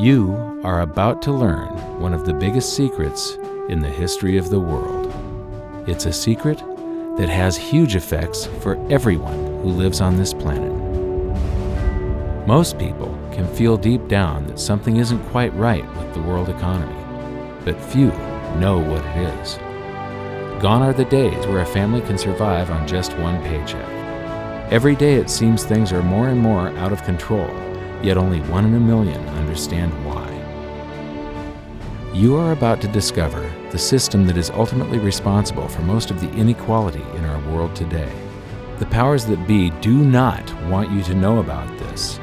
You are about to learn one of the biggest secrets in the history of the world. It's a secret that has huge effects for everyone who lives on this planet. Most people can feel deep down that something isn't quite right with the world economy, but few know what it is. Gone are the days where a family can survive on just one paycheck. Every day it seems things are more and more out of control, yet only 1 in a million understand why. You are about to discover the system that is ultimately responsible for most of the inequality in our world today. The powers that be do not want you to know about this,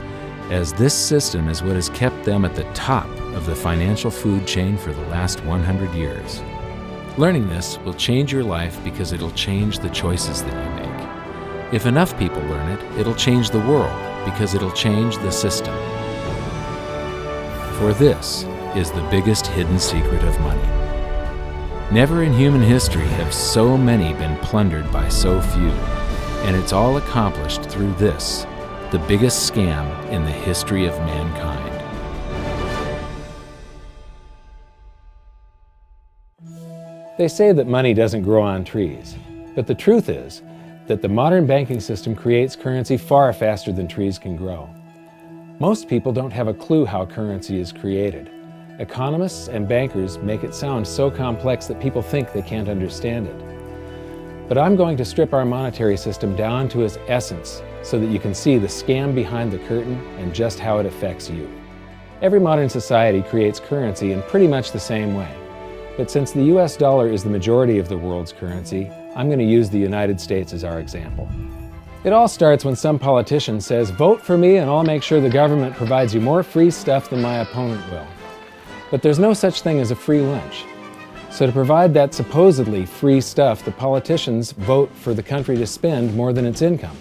as this system is what has kept them at the top of the financial food chain for the last 100 years. Learning this will change your life because it'll change the choices that you make. If enough people learn it, it'll change the world because it'll change the system. For this is the biggest hidden secret of money. Never in human history have so many been plundered by so few, and it's all accomplished through this, the biggest scam in the history of mankind. They say that money doesn't grow on trees, but the truth is that the modern banking system creates currency far faster than trees can grow. Most people don't have a clue how currency is created. Economists and bankers make it sound so complex that people think they can't understand it. But I'm going to strip our monetary system down to its essence so that you can see the scam behind the curtain and just how it affects you. Every modern society creates currency in pretty much the same way. But since the US dollar is the majority of the world's currency, I'm going to use the United States as our example. It all starts when some politician says, "Vote for me and I'll make sure the government provides you more free stuff than my opponent will." But there's no such thing as a free lunch. So to provide that supposedly free stuff, the politicians vote for the country to spend more than its income.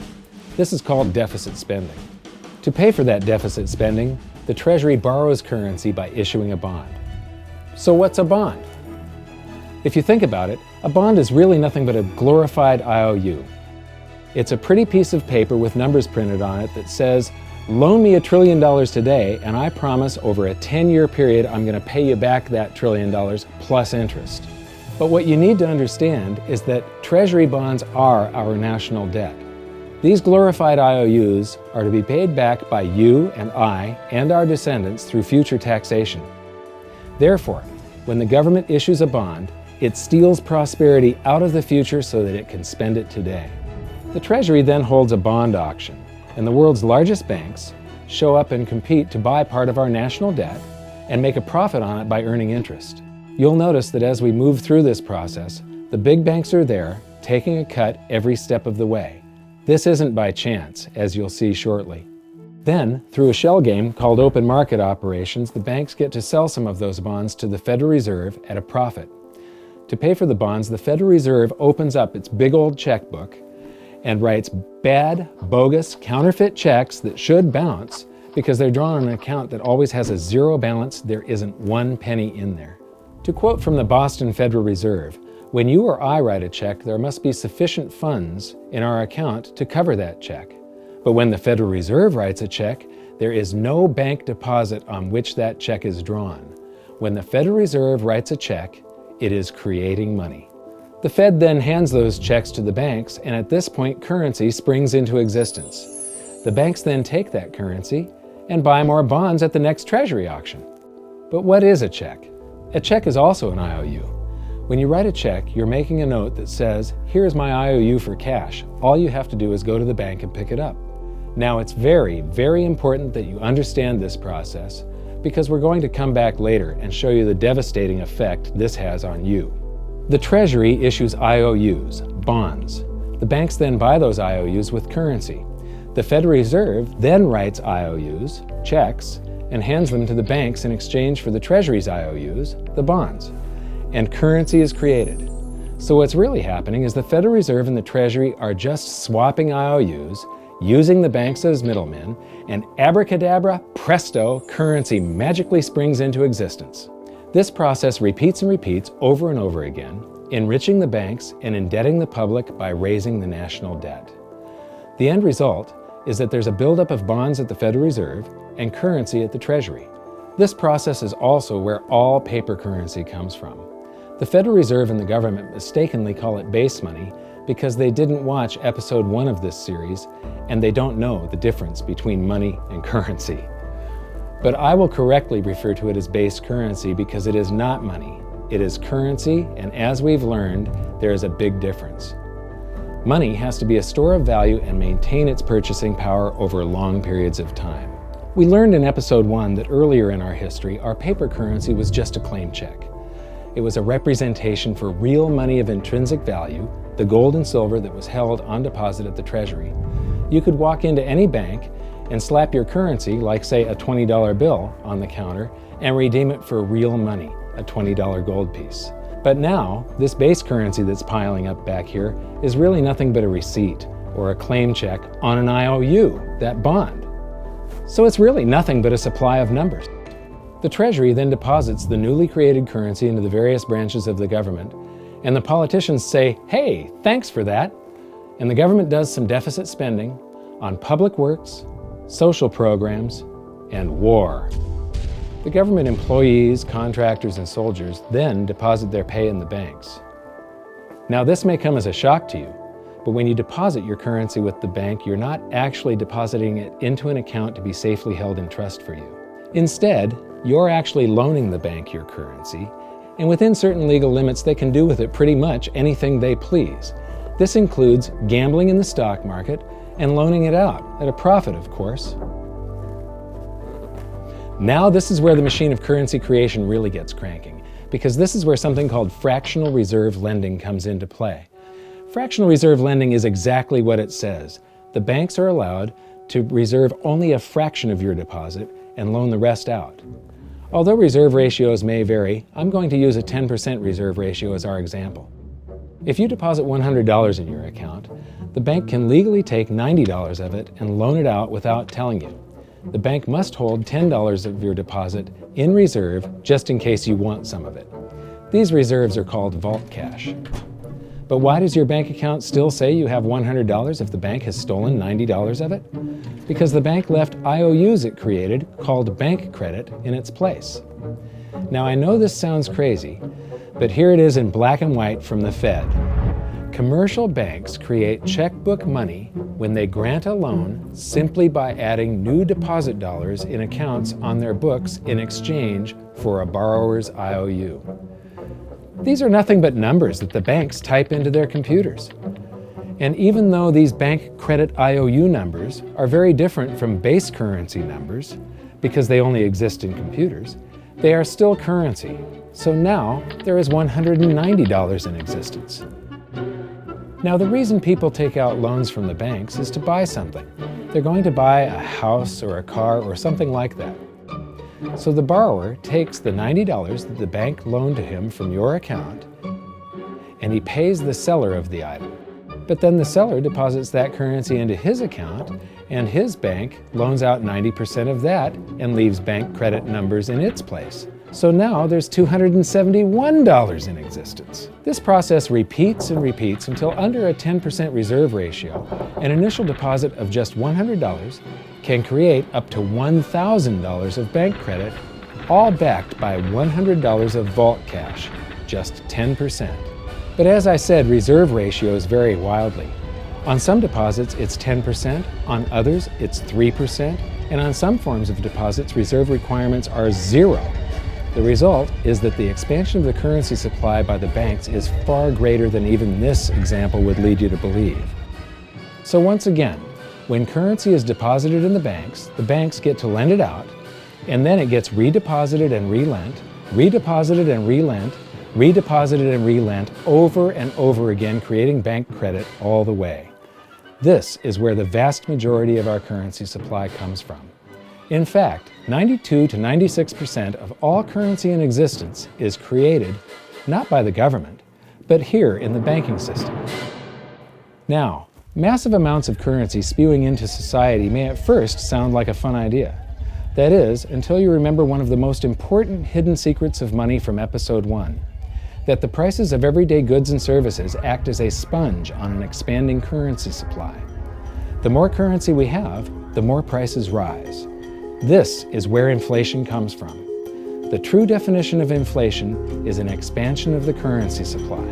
This is called deficit spending. To pay for that deficit spending, the Treasury borrows currency by issuing a bond. So what's a bond? If you think about it, a bond is really nothing but a glorified IOU. It's a pretty piece of paper with numbers printed on it that says, "Loan me $1 trillion today, and I promise over a 10-year period I'm going to pay you back that $1 trillion plus interest." But what you need to understand is that Treasury bonds are our national debt. These glorified IOUs are to be paid back by you and I and our descendants through future taxation. Therefore, when the government issues a bond, it steals prosperity out of the future so that it can spend it today. The Treasury then holds a bond auction, and the world's largest banks show up and compete to buy part of our national debt and make a profit on it by earning interest. You'll notice that as we move through this process, the big banks are there, taking a cut every step of the way. This isn't by chance, as you'll see shortly. Then, through a shell game called open market operations, the banks get to sell some of those bonds to the Federal Reserve at a profit. To pay for the bonds, the Federal Reserve opens up its big old checkbook and writes bad, bogus, counterfeit checks that should bounce because they're drawn on an account that always has a zero balance. There isn't 1 penny in there. To quote from the Boston Federal Reserve, "When you or I write a check, there must be sufficient funds in our account to cover that check. But when the Federal Reserve writes a check, there is no bank deposit on which that check is drawn. When the Federal Reserve writes a check, it is creating money." The Fed then hands those checks to the banks, and at this point, currency springs into existence. The banks then take that currency and buy more bonds at the next Treasury auction. But what is a check? A check is also an IOU. When you write a check, you're making a note that says, "Here's my IOU for cash. All you have to do is go to the bank and pick it up." Now, it's very, very important that you understand this process because we're going to come back later and show you the devastating effect this has on you. The Treasury issues IOUs, bonds. The banks then buy those IOUs with currency. The Federal Reserve then writes IOUs, checks, and hands them to the banks in exchange for the Treasury's IOUs, the bonds. And currency is created. So what's really happening is the Federal Reserve and the Treasury are just swapping IOUs, using the banks as middlemen, and abracadabra, presto, currency magically springs into existence. This process repeats and repeats over and over again, enriching the banks and indebting the public by raising the national debt. The end result is that there's a buildup of bonds at the Federal Reserve and currency at the Treasury. This process is also where all paper currency comes from. The Federal Reserve and the government mistakenly call it base money because they didn't watch episode 1 of this series and they don't know the difference between money and currency. But I will correctly refer to it as base currency because it is not money. It is currency, and as we've learned, there is a big difference. Money has to be a store of value and maintain its purchasing power over long periods of time. We learned in episode 1 that earlier in our history, our paper currency was just a claim check. It was a representation for real money of intrinsic value, the gold and silver that was held on deposit at the Treasury. You could walk into any bank and slap your currency, like say a $20 bill, on the counter and redeem it for real money, a $20 gold piece. But now, this base currency that's piling up back here is really nothing but a receipt or a claim check on an IOU, that bond. So it's really nothing but a supply of numbers. The Treasury then deposits the newly created currency into the various branches of the government, and the politicians say, "Hey, thanks for that." And the government does some deficit spending on public works, social programs, and war. The government employees, contractors, and soldiers then deposit their pay in the banks. Now, this may come as a shock to you, but when you deposit your currency with the bank, you're not actually depositing it into an account to be safely held in trust for you. Instead, you're actually loaning the bank your currency, and within certain legal limits, they can do with it pretty much anything they please. This includes gambling in the stock market and loaning it out, at a profit, of course. Now this is where the machine of currency creation really gets cranking, because this is where something called fractional reserve lending comes into play. Fractional reserve lending is exactly what it says. The banks are allowed to reserve only a fraction of your deposit and loan the rest out. Although reserve ratios may vary, I'm going to use a 10% reserve ratio as our example. If you deposit $100 in your account, the bank can legally take $90 of it and loan it out without telling you. The bank must hold $10 of your deposit in reserve just in case you want some of it. These reserves are called vault cash. But why does your bank account still say you have $100 if the bank has stolen $90 of it? Because the bank left IOUs it created, called bank credit, in its place. Now I know this sounds crazy, but here it is in black and white from the Fed. Commercial banks create checkbook money when they grant a loan simply by adding new deposit dollars in accounts on their books in exchange for a borrower's IOU. These are nothing but numbers that the banks type into their computers. And even though these bank credit IOU numbers are very different from base currency numbers, because they only exist in computers, they are still currency. So now there is $190 in existence. Now, the reason people take out loans from the banks is to buy something. They're going to buy a house or a car or something like that. So the borrower takes the $90 that the bank loaned to him from your account, and he pays the seller of the item. But then the seller deposits that currency into his account, and his bank loans out 90% of that and leaves bank credit numbers in its place. So now there's $271 in existence. This process repeats and repeats until under a 10% reserve ratio, an initial deposit of just $100 can create up to $1,000 of bank credit, all backed by $100 of vault cash, just 10%. But as I said, reserve ratios vary wildly. On some deposits, it's 10%, on others, it's 3%, and on some forms of deposits, reserve requirements are 0. The result is that the expansion of the currency supply by the banks is far greater than even this example would lead you to believe. So once again, when currency is deposited in the banks get to lend it out, and then it gets redeposited and relent, redeposited and relent, redeposited and relent over and over again, creating bank credit all the way. This is where the vast majority of our currency supply comes from. In fact, 92 to 96% of all currency in existence is created not by the government, but here in the banking system. Now, massive amounts of currency spewing into society may at first sound like a fun idea. That is, until you remember one of the most important hidden secrets of money from episode 1, that the prices of everyday goods and services act as a sponge on an expanding currency supply. The more currency we have, the more prices rise. This is where inflation comes from. The true definition of inflation is an expansion of the currency supply.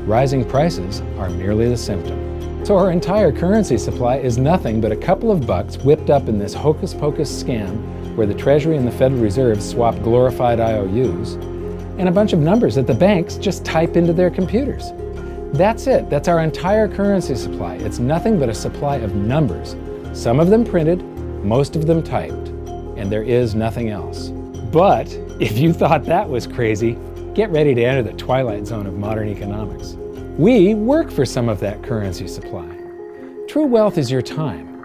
Rising prices are merely the symptom. So our entire currency supply is nothing but a couple of bucks whipped up in this hocus-pocus scam where the Treasury and the Federal Reserve swap glorified IOUs, and a bunch of numbers that the banks just type into their computers. That's it. That's our entire currency supply. It's nothing but a supply of numbers. Some of them printed, most of them typed, and there is nothing else. But if you thought that was crazy, get ready to enter the twilight zone of modern economics. We work for some of that currency supply. True wealth is your time,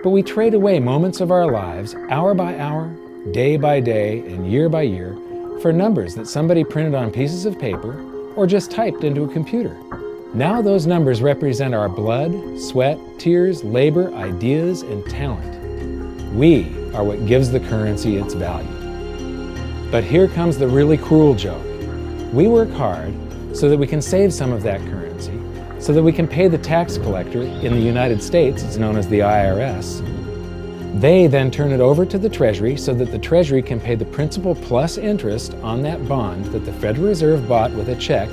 but we trade away moments of our lives, hour by hour, day by day, and year by year, for numbers that somebody printed on pieces of paper or just typed into a computer. Now those numbers represent our blood, sweat, tears, labor, ideas, and talent. We are what gives the currency its value. But here comes the really cruel joke. We work hard so that we can save some of that currency, so that we can pay the tax collector. In the United States, it's known as the IRS. They then turn it over to the Treasury so that the Treasury can pay the principal plus interest on that bond that the Federal Reserve bought with a check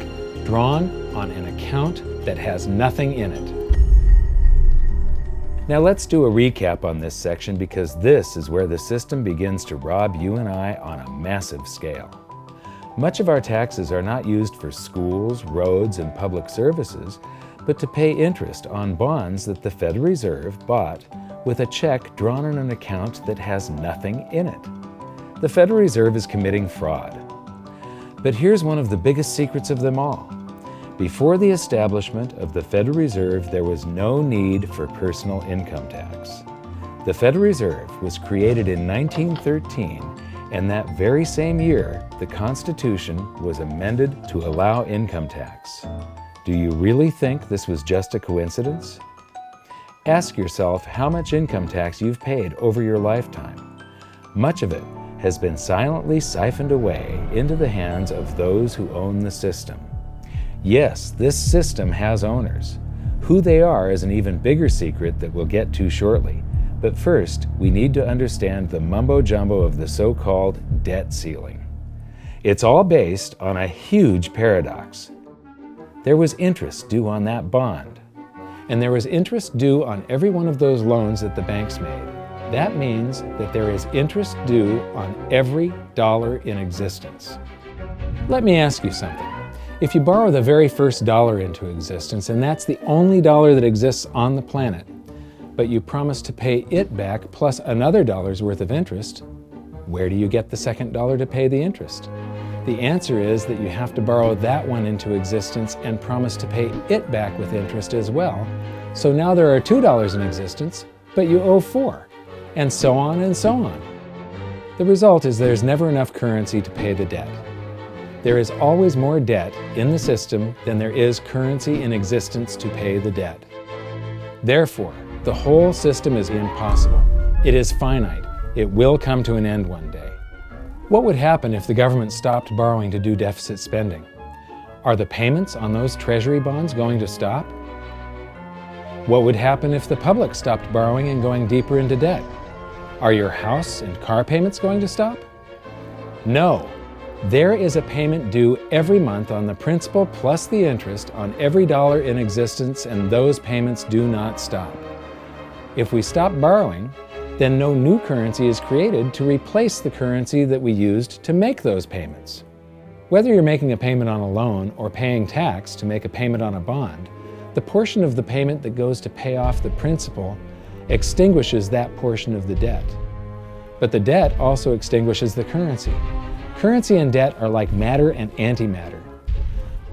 drawn on an account that has nothing in it. Now let's do a recap on this section, because this is where the system begins to rob you and I on a massive scale. Much of our taxes are not used for schools, roads, and public services, but to pay interest on bonds that the Federal Reserve bought with a check drawn on an account that has nothing in it. The Federal Reserve is committing fraud. But here's one of the biggest secrets of them all. Before the establishment of the Federal Reserve, there was no need for personal income tax. The Federal Reserve was created in 1913, and that very same year, the Constitution was amended to allow income tax. Do you really think this was just a coincidence? Ask yourself how much income tax you've paid over your lifetime. Much of it has been silently siphoned away into the hands of those who own the system. Yes, this system has owners. Who they are is an even bigger secret that we'll get to shortly. But first, we need to understand the mumbo-jumbo of the so-called debt ceiling. It's all based on a huge paradox. There was interest due on that bond, and there was interest due on every one of those loans that the banks made. That means that there is interest due on every dollar in existence. Let me ask you something. If you borrow the very first dollar into existence, and that's the only dollar that exists on the planet, but you promise to pay it back plus another dollar's worth of interest, where do you get the second dollar to pay the interest? The answer is that you have to borrow that one into existence and promise to pay it back with interest as well. So now there are $2 in existence, but you owe $4, and so on and so on. The result is there's never enough currency to pay the debt. There is always more debt in the system than there is currency in existence to pay the debt. Therefore, the whole system is impossible. It is finite. It will come to an end one day. What would happen if the government stopped borrowing to do deficit spending? Are the payments on those treasury bonds going to stop? What would happen if the public stopped borrowing and going deeper into debt? Are your house and car payments going to stop? No. There is a payment due every month on the principal plus the interest on every dollar in existence, and those payments do not stop. If we stop borrowing, then no new currency is created to replace the currency that we used to make those payments. Whether you're making a payment on a loan or paying tax to make a payment on a bond, the portion of the payment that goes to pay off the principal extinguishes that portion of the debt. But the debt also extinguishes the currency. Currency and debt are like matter and antimatter.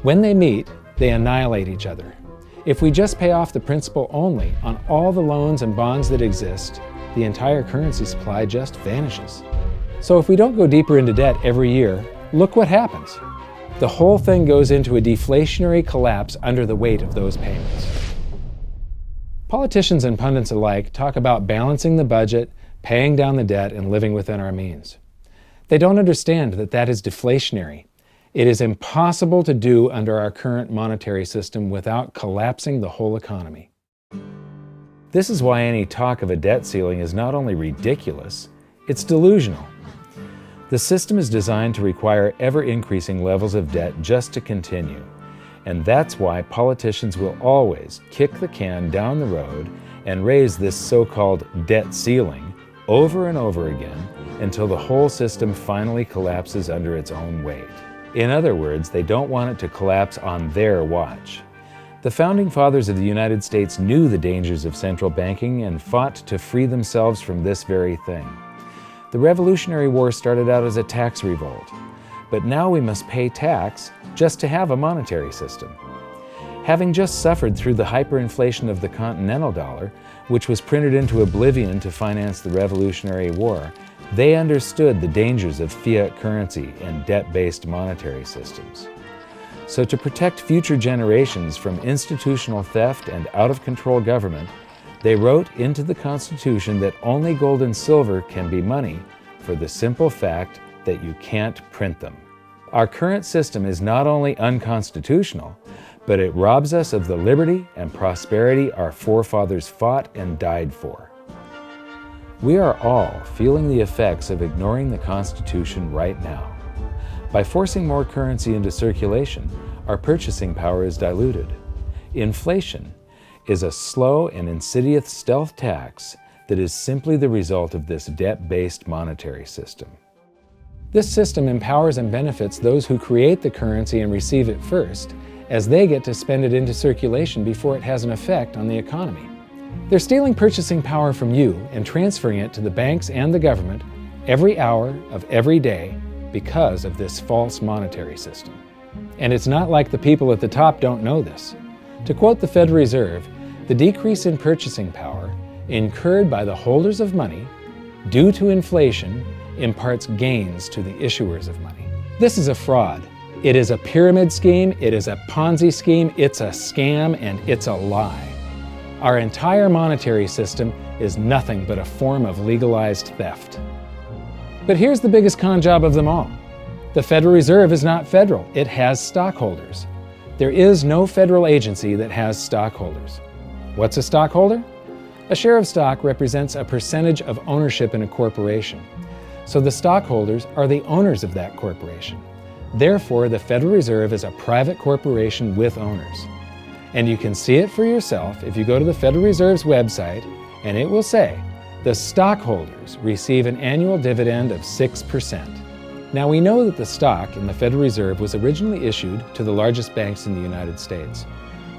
When they meet, they annihilate each other. If we just pay off the principal only on all the loans and bonds that exist, the entire currency supply just vanishes. So if we don't go deeper into debt every year, look what happens. The whole thing goes into a deflationary collapse under the weight of those payments. Politicians and pundits alike talk about balancing the budget, paying down the debt, and living within our means. They don't understand that that is deflationary. It is impossible to do under our current monetary system without collapsing the whole economy. This is why any talk of a debt ceiling is not only ridiculous, it's delusional. The system is designed to require ever-increasing levels of debt just to continue. And that's why politicians will always kick the can down the road and raise this so-called debt ceiling over and over again until the whole system finally collapses under its own weight. In other words, they don't want it to collapse on their watch. The Founding Fathers of the United States knew the dangers of central banking and fought to free themselves from this very thing. The Revolutionary War started out as a tax revolt, but now we must pay tax just to have a monetary system. Having just suffered through the hyperinflation of the continental dollar, which was printed into oblivion to finance the Revolutionary War, they understood the dangers of fiat currency and debt-based monetary systems. So to protect future generations from institutional theft and out-of-control government, they wrote into the Constitution that only gold and silver can be money for the simple fact that you can't print them. Our current system is not only unconstitutional, but it robs us of the liberty and prosperity our forefathers fought and died for. We are all feeling the effects of ignoring the Constitution right now. By forcing more currency into circulation, our purchasing power is diluted. Inflation is a slow and insidious stealth tax that is simply the result of this debt-based monetary system. This system empowers and benefits those who create the currency and receive it first, as they get to spend it into circulation before it has an effect on the economy. They're stealing purchasing power from you and transferring it to the banks and the government every hour of every day because of this false monetary system. And it's not like the people at the top don't know this. To quote the Federal Reserve, the decrease in purchasing power incurred by the holders of money due to inflation imparts gains to the issuers of money. This is a fraud. It is a pyramid scheme, it is a Ponzi scheme, it's a scam, and it's a lie. Our entire monetary system is nothing but a form of legalized theft. But here's the biggest con job of them all. The Federal Reserve is not federal, it has stockholders. There is no federal agency that has stockholders. What's a stockholder? A share of stock represents a percentage of ownership in a corporation. So the stockholders are the owners of that corporation. Therefore, the Federal Reserve is a private corporation with owners. And you can see it for yourself if you go to the Federal Reserve's website, and it will say, the stockholders receive an annual dividend of 6%. Now we know that the stock in the Federal Reserve was originally issued to the largest banks in the United States.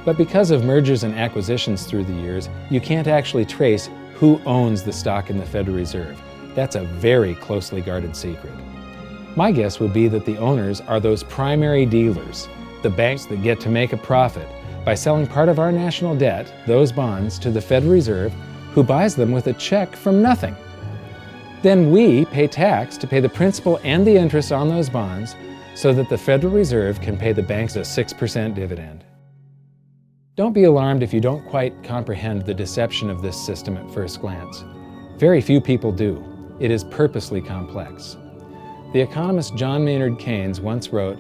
But because of mergers and acquisitions through the years, you can't actually trace who owns the stock in the Federal Reserve. That's a very closely guarded secret. My guess would be that the owners are those primary dealers, the banks that get to make a profit by selling part of our national debt, those bonds, to the Federal Reserve, who buys them with a check from nothing. Then we pay tax to pay the principal and the interest on those bonds so that the Federal Reserve can pay the banks a 6% dividend. Don't be alarmed if you don't quite comprehend the deception of this system at first glance. Very few people do. It is purposely complex. The economist John Maynard Keynes once wrote,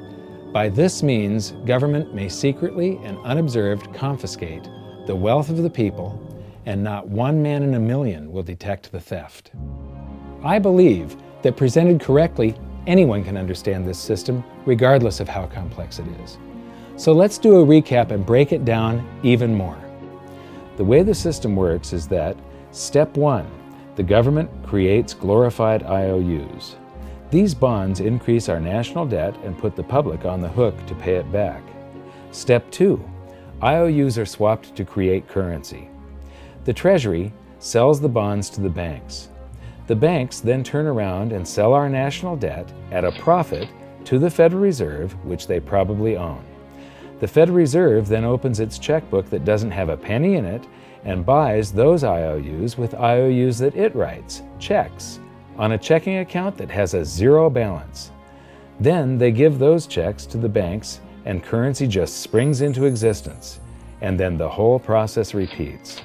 "By this means, government may secretly and unobserved confiscate the wealth of the people, and not one man in a million will detect the theft." I believe that presented correctly, anyone can understand this system, regardless of how complex it is. So let's do a recap and break it down even more. The way the system works is that, step 1, the government creates glorified IOUs. These bonds increase our national debt and put the public on the hook to pay it back. Step 2, IOUs are swapped to create currency. The Treasury sells the bonds to the banks. The banks then turn around and sell our national debt at a profit to the Federal Reserve, which they probably own. The Federal Reserve then opens its checkbook that doesn't have a penny in it and buys those IOUs with IOUs that it writes, checks, on a checking account that has a zero balance. Then they give those checks to the banks and currency just springs into existence, and then the whole process repeats.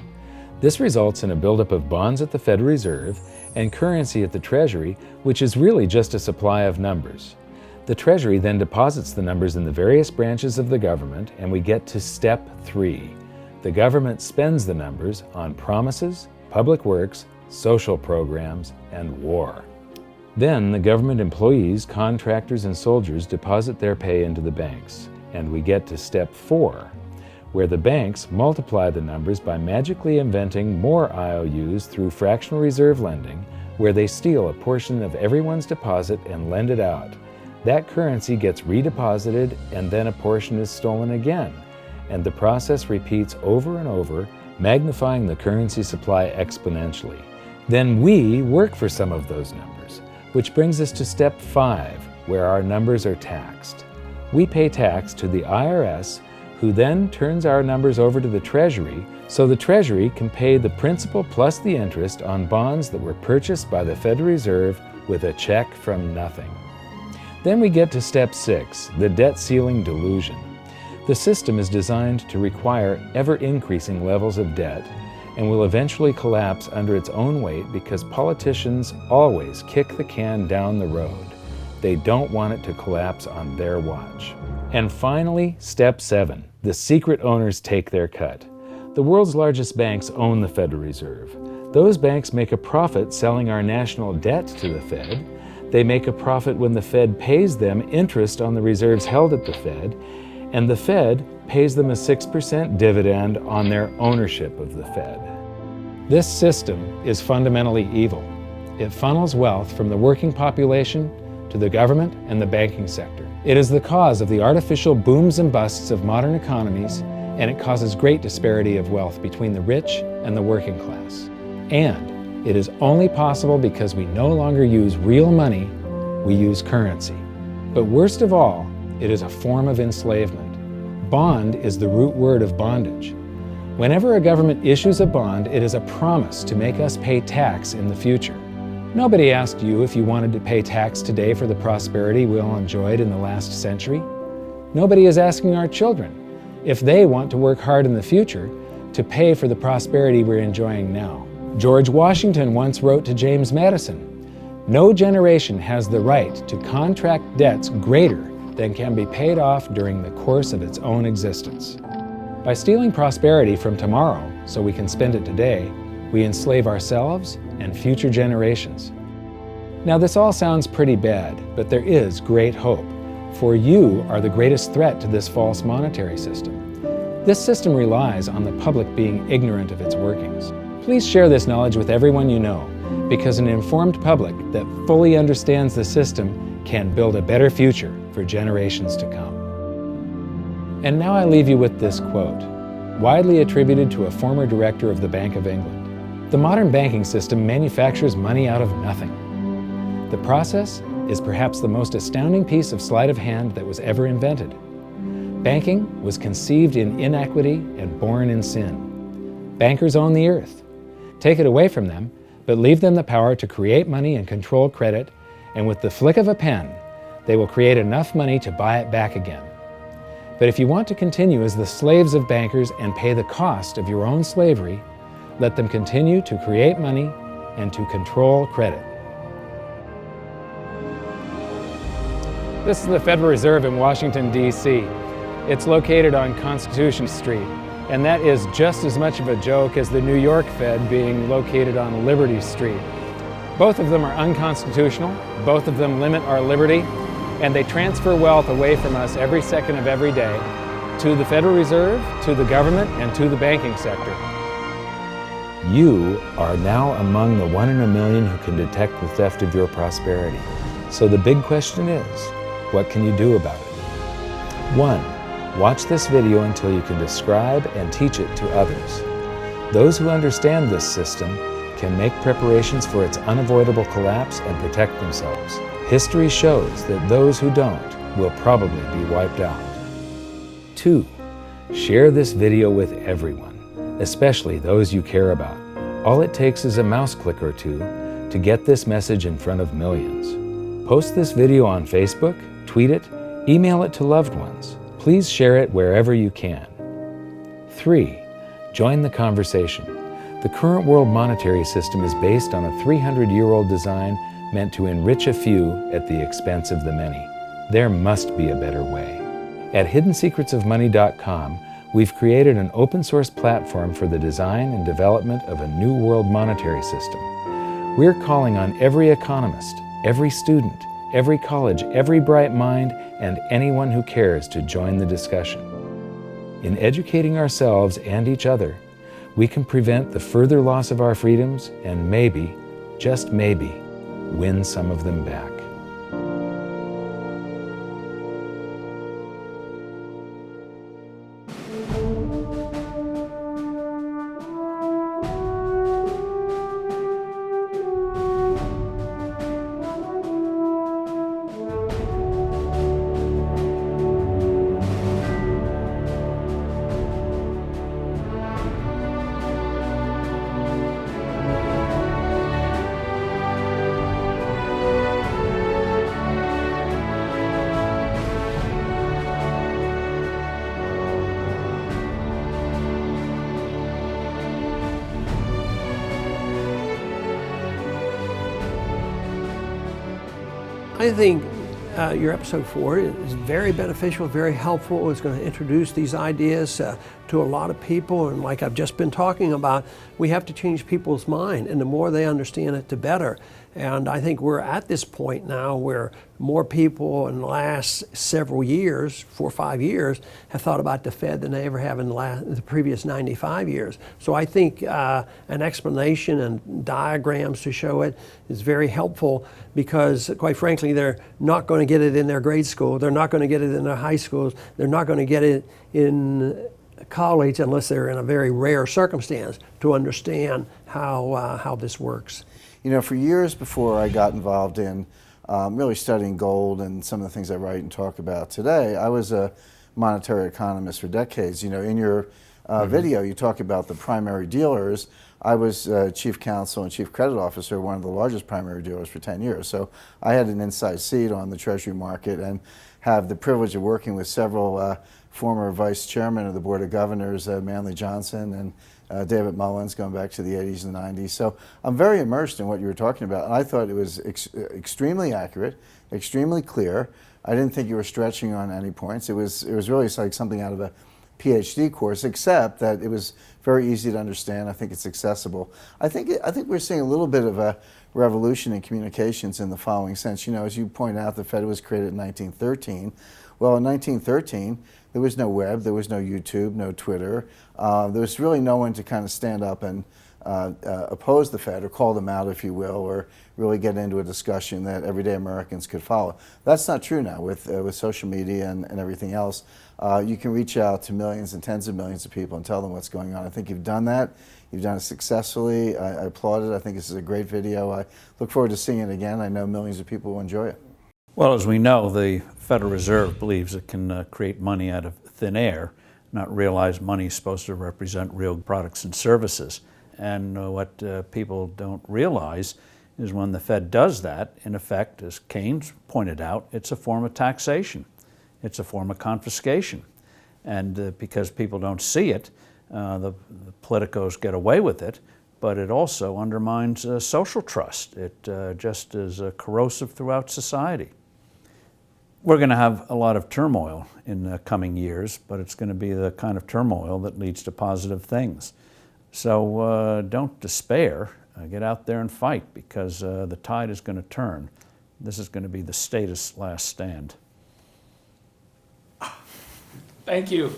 This results in a buildup of bonds at the Federal Reserve and currency at the Treasury, which is really just a supply of numbers. The Treasury then deposits the numbers in the various branches of the government, and we get to step 3. The government spends the numbers on promises, public works, social programs, and war. Then the government employees, contractors, and soldiers deposit their pay into the banks. And we get to step 4, where the banks multiply the numbers by magically inventing more IOUs through fractional reserve lending, where they steal a portion of everyone's deposit and lend it out. That currency gets redeposited, and then a portion is stolen again. And the process repeats over and over, magnifying the currency supply exponentially. Then we work for some of those numbers, which brings us to step 5, where our numbers are taxed. We pay tax to the IRS, who then turns our numbers over to the Treasury, so the Treasury can pay the principal plus the interest on bonds that were purchased by the Federal Reserve with a check from nothing. Then we get to step 6, the debt ceiling delusion. The system is designed to require ever-increasing levels of debt and will eventually collapse under its own weight because politicians always kick the can down the road. They don't want it to collapse on their watch. And finally, step 7, the secret owners take their cut. The world's largest banks own the Federal Reserve. Those banks make a profit selling our national debt to the Fed. They make a profit when the Fed pays them interest on the reserves held at the Fed, and the Fed pays them a 6% dividend on their ownership of the Fed. This system is fundamentally evil. It funnels wealth from the working population to the government and the banking sector. It is the cause of the artificial booms and busts of modern economies, and it causes great disparity of wealth between the rich and the working class. And it is only possible because we no longer use real money, we use currency. But worst of all, it is a form of enslavement. Bond is the root word of bondage. Whenever a government issues a bond, it is a promise to make us pay tax in the future. Nobody asked you if you wanted to pay tax today for the prosperity we all enjoyed in the last century. Nobody is asking our children if they want to work hard in the future to pay for the prosperity we're enjoying now. George Washington once wrote to James Madison, "No generation has the right to contract debts greater than can be paid off during the course of its own existence." By stealing prosperity from tomorrow so we can spend it today, we enslave ourselves and future generations. Now this all sounds pretty bad, but there is great hope, for you are the greatest threat to this false monetary system. This system relies on the public being ignorant of its workings. Please share this knowledge with everyone you know, because an informed public that fully understands the system can build a better future for generations to come. And now I leave you with this quote, widely attributed to a former director of the Bank of England. The modern banking system manufactures money out of nothing. The process is perhaps the most astounding piece of sleight of hand that was ever invented. Banking was conceived in inequity and born in sin. Bankers own the earth. Take it away from them, but leave them the power to create money and control credit, and with the flick of a pen, they will create enough money to buy it back again. But if you want to continue as the slaves of bankers and pay the cost of your own slavery, let them continue to create money and to control credit. This is the Federal Reserve in Washington, D.C. It's located on Constitution Street, and that is just as much of a joke as the New York Fed being located on Liberty Street. Both of them are unconstitutional, both of them limit our liberty, and they transfer wealth away from us every second of every day to the Federal Reserve, to the government, and to the banking sector. You are now among the 1 in a million who can detect the theft of your prosperity. So the big question is, what can you do about it? 1. Watch this video until you can describe and teach it to others. Those who understand this system can make preparations for its unavoidable collapse and protect themselves. History shows that those who don't will probably be wiped out. 2. Share this video with everyone, especially those you care about. All it takes is a mouse click or two to get this message in front of millions. Post this video on Facebook, tweet it, email it to loved ones. Please share it wherever you can. 3. Join the conversation. The current world monetary system is based on a 300-year-old design meant to enrich a few at the expense of the many. There must be a better way. At hiddensecretsofmoney.com, we've created an open-source platform for the design and development of a new world monetary system. We're calling on every economist, every student, every college, every bright mind, and anyone who cares to join the discussion. In educating ourselves and each other, we can prevent the further loss of our freedoms and maybe, just maybe, win some of them back. I think your episode 4 is very beneficial, very helpful. It's going to introduce these ideas to a lot of people, and like I've just been talking about, we have to change people's mind, and the more they understand it, the better. And I think we're at this point now where more people in the last several years, 4 or 5 years, have thought about the Fed than they ever have in the previous 95 years. So I think an explanation and diagrams to show it is very helpful, because quite frankly, they're not going to get it in their grade school. They're not going to get it in their high schools. They're not going to get it in college unless they're in a very rare circumstance to understand how this works. You know, for years before I got involved in really studying gold and some of the things I write and talk about today, I was a monetary economist for decades. You know, in your video, you talk about the primary dealers. I was chief counsel and chief credit officer, one of the largest primary dealers for 10 years. So I had an inside seat on the Treasury market and have the privilege of working with several former vice chairmen of the Board of Governors, Manley Johnson and David Mullins, going back to the 80s and 90s. So I'm very immersed in what you were talking about. And I thought it was extremely accurate, extremely clear. I didn't think you were stretching on any points. It was really like something out of a PhD course, except that it was very easy to understand. I think it's accessible. I think we're seeing a little bit of a revolution in communications in the following sense. You know, as you point out, the Fed was created in 1913. Well, in 1913, there was no web, there was no YouTube, no Twitter. There was really no one to kind of stand up and oppose the Fed or call them out, if you will, or really get into a discussion that everyday Americans could follow. That's not true now with social media and everything else. You can reach out to millions and tens of millions of people and tell them what's going on. I think you've done that. You've done it successfully. I applaud it. I think this is a great video. I look forward to seeing it again. I know millions of people will enjoy it. Well, as we know, the Federal Reserve believes it can create money out of thin air, not realize money is supposed to represent real products and services. And what people don't realize is when the Fed does that, in effect, as Keynes pointed out, it's a form of taxation. It's a form of confiscation. And because people don't see it, the politicos get away with it, but it also undermines social trust. It just is corrosive throughout society. We're going to have a lot of turmoil in the coming years, but it's going to be the kind of turmoil that leads to positive things. So don't despair. Get out there and fight, because the tide is going to turn. This is going to be the status last stand. Thank you.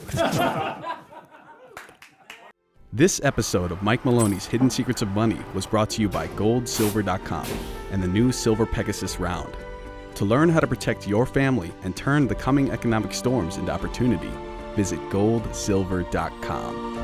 This episode of Mike Maloney's Hidden Secrets of Money was brought to you by goldsilver.com and the new Silver Pegasus Round. To learn how to protect your family and turn the coming economic storms into opportunity, visit goldsilver.com.